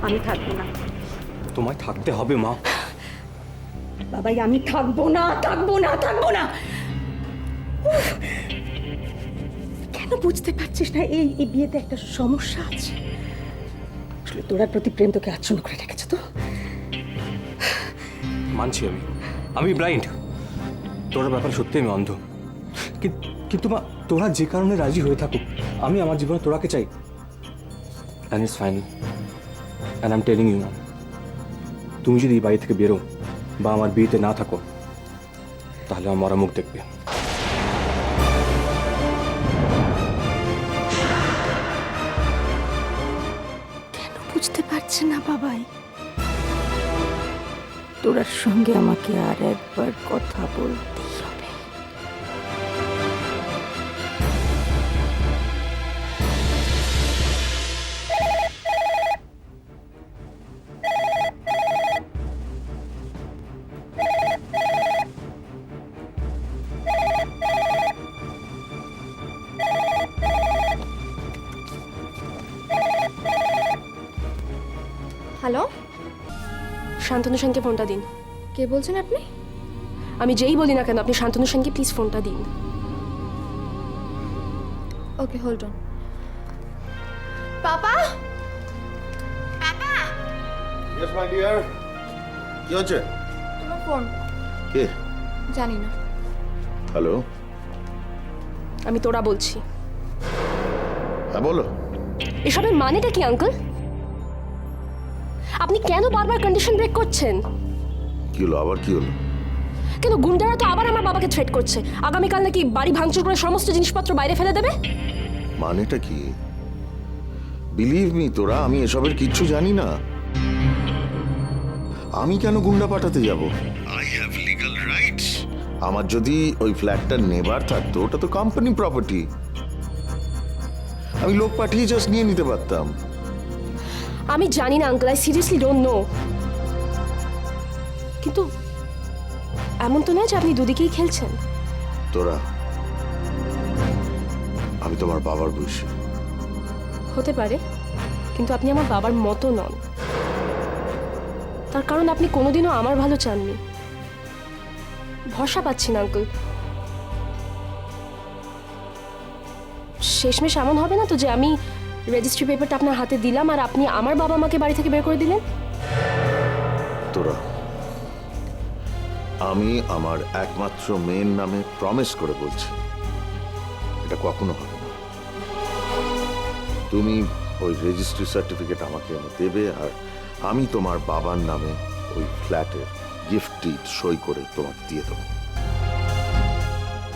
আমি থাকবো না। তোমায় থাকতে হবে মা। বাবাই আমি থাকবো না, থাকবো না, থাকবো না। উফ! কেন বুঝতে পারছিস না এই বিয়েতে একটা সমস্যা আছে? আসলে তোরার প্রতি প্রেম তোকে আচ্ছন্ন করে রেখেছে তো। মানছি আমি ব্লাইন্ড। তোর ব্যাপারে সত্যি আমি অন্ধ। কিন্তু মা, তোরা যে কারণে রাজি হয়ে থাকুক, আমি আমার জীবনে তোরাকে চাই। And it's final and I am telling you, তুমি যদি এই বাড়ি থেকে বেরো বা আমার বিয়েতে না থাকো, তাহলে আমার মরা মুখ দেখবে। কেন বুঝতে পারছে না বাবাই? তোরার সঙ্গে আমাকে আর একবার কথা বলতেই হবে। হ্যালো, শান্তনু সেনকে ফোনটা দিন। কে বলছেন আপনি? আমি যেই বলি না কেন, আপনি শান্তনু সেনকে প্লিজ ফোনটা দিন। Okay, hold on. Papa, papa, yes my dear. কি হচ্ছে? তোমার ফোন। কে? জানি না। হ্যালো। আমি তোরা বলছি। হ্যাঁ বলো। এসবের মানেটা কি আঙ্কেল? আপনি কেন বারবার কন্ডিশন ব্রেক করছেন? কি হলো আবার, কি হলো? কেন গুন্ডারা তো আবার আমার বাবাকে থ্রেট করছে, আগামীকাল নাকি বাড়ি ভাঙচুর করে সমস্ত জিনিসপত্র বাইরে ফেলে দেবে। মানেটা কি? বিলিভ মি তোরা, আমি এসবের কিচ্ছু জানি না। আমি কেন গুন্ডা পাঠাতে যাব? I have legal rights. আমার যদি ওই ফ্ল্যাটটা নেবার থাকতো, ওটা তো কোম্পানি প্রপার্টি। আমি লোক পাঠিয়ে জাস্ট নিয়ে নিতে পারতাম। আমি জানি না uncle, I seriously don't know. কিন্তু এমন তো নয় যে আপনি দুদিকেই খেলছেন। তোরা, আমি তোমার বাবার বয়সী। হতে পারে, কিন্তু আপনি আমার বাবার মতো নন। তার কারণ আপনি কোনোদিনও আমার ভালো চাননি। ভরসা পাচ্ছি না আঙ্কেল। শেষমেশ এমন হবে না তো যে আমি রেজিস্ট্রি পেপারটা আপনার হাতে দিলাম আর আপনি আমার বাবা মাকে বাড়ি থেকে বের করে দিলেন? তোরা, আমি আমার একমাত্র মেয়ের নামে প্রমিস করে বলছি, এটা কখনো হবে না। তুমি ওই রেজিস্ট্রি সার্টিফিকেট আমাকে এনে দেবে, আর আমি তোমার বাবার নামে ওই ফ্ল্যাটের গিফট ডিড সই করে তোমাকে দিয়ে দেবো।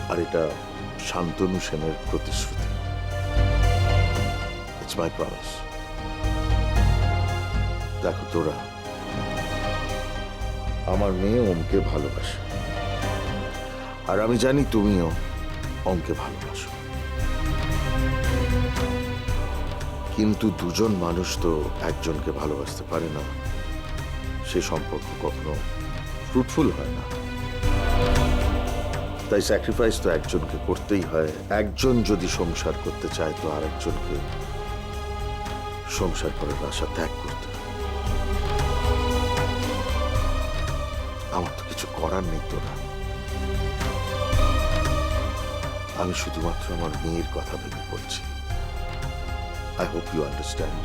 আর এটা শান্তনু সেনের প্রতিশ্রুতি। It's my promise. দেখো তোরা, আমার মেয়ে ওমকে ভালোবাসে, আর আমি জানি তুমিও ওমকে ভালোবাসো। কিন্তু দুজন মানুষ তো একজনকে ভালোবাসতে পারে না, সে সম্পর্ক কখনো ফ্রুটফুল হয় না। তাই স্যাক্রিফাইস তো একজনকে করতেই হয়। একজন যদি সংসার করতে চায় তো আরেকজনকে সংসার করার আশা ত্যাগ করতে হয়। আমার তো কিছু করার নেই তোরা। আমি শুধুমাত্র আমার মেয়ের কথা ভেবে বলছি। I hope you understand.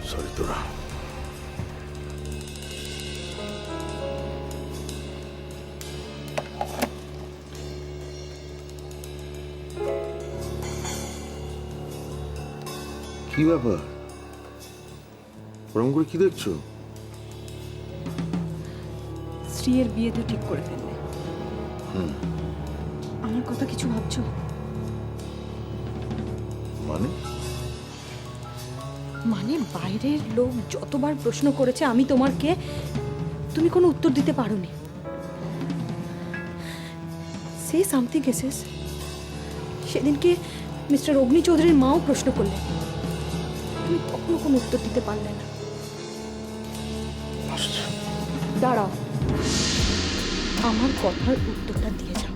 Sorry, Dora. কি ব্যাপার? ওরম করে কি দেখছো? স্ত্রীর বিয়ে তো ঠিক করে ফেললে। আমার কথা কিছু ভাবছো? মানে? মানে বাইরের লোক যতবার প্রশ্ন করেছে আমি তোমাকে, তুমি কোনো উত্তর দিতে পারোনি। Say something essays. সেদিনকে মিস্টার অগ্নি চৌধুরীর মাও প্রশ্ন করলেন, তুমি কখনো কোনো উত্তর দিতে পারলে না। দাঁড়াও, আমার কথার উত্তরটা দিয়ে যাও।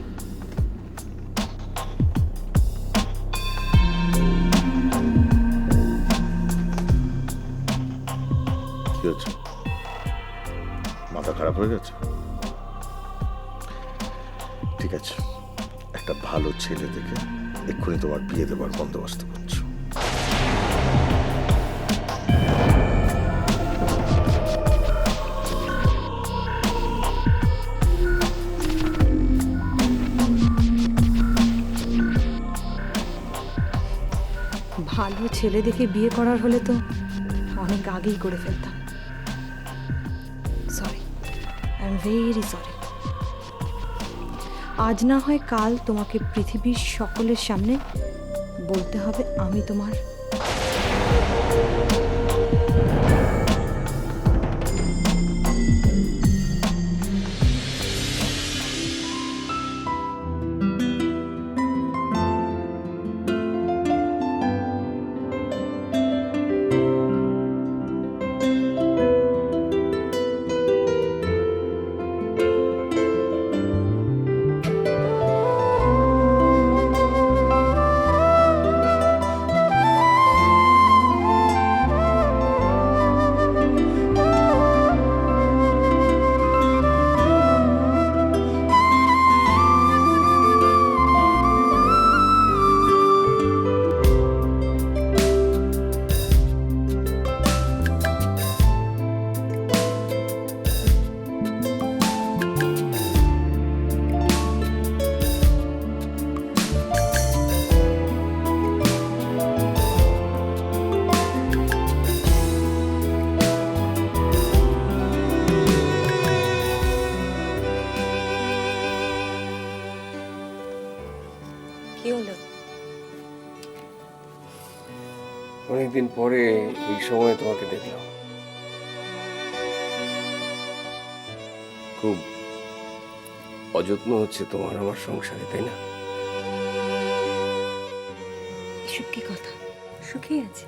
কি হচ্ছে? মাথা খারাপ হয়ে গেছে? ঠিক আছে, একটা ভালো ছেলে দেখে এক্ষুনি তোমার বিয়ে দেবার বন্দোবস্ত করছো। ভালো ছেলে দেখে বিয়ে করার হলে তো অনেক আগেই করে ফেলতাম। Sorry, I am very sorry. আজ না হয় কাল তোমাকে পৃথিবীর সকলের সামনে বলতে হবে আমি তোমার কি হলো? অনেকদিন পরে এই সময় তোমাকে দেখলাম। খুব অযত্ন হচ্ছে তোমার আমার সংসারে, তাই না? এসব কি কথা? সুখী আছে?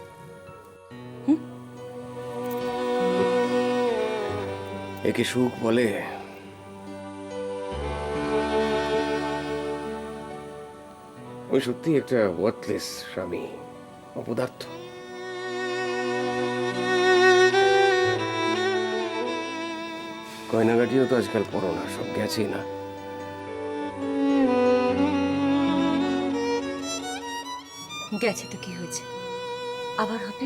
একে সুখ বলে? ওই সত্যি একটা ওয়ার্থলেস স্বামী, অপদার্থ। গয়নাগাটিও তো আজকাল পড়ো না, সব গেছেই না। গেছে তো কি হয়েছে, আবার হবে।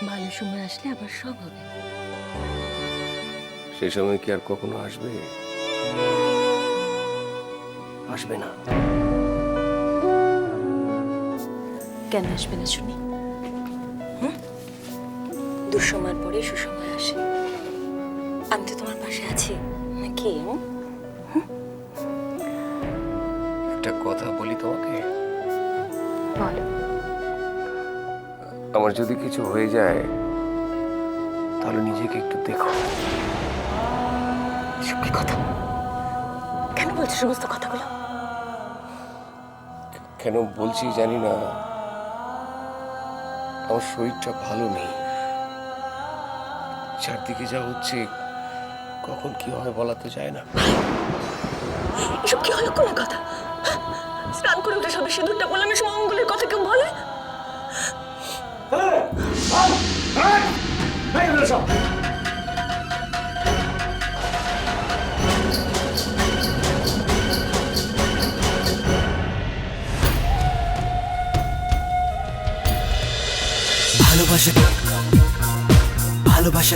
ভালো সময় আসলে আবার সব হবে। সেই সময় কি আর কখনো আসবে? আসবে না। কেন আসবে না শুনি? দুঃসময়ের পরে সুসময় আসে। আমি তো তোমার পাশে আছি নাকি? একটা কথা বলি তোমাকে, বলো। আমার যদি কিছু হয়ে যায় তাহলে নিজেকে একটু দেখো। এসব কি কথা? কেন বলছো সমস্ত কথাগুলো? কেন বলছি জানি না, আমার শরীরটা ভালো নেই। চারদিকে যা হচ্ছে, কখন কি হয় বলা তো যায় না। এসব কি হলো কোনো কথা? স্নান করে উঠে সবে সিঁদুরটা বললাম, এসব অঙ্গলের কথা কেউ বলে? ভালোবাসা ভালোবাসা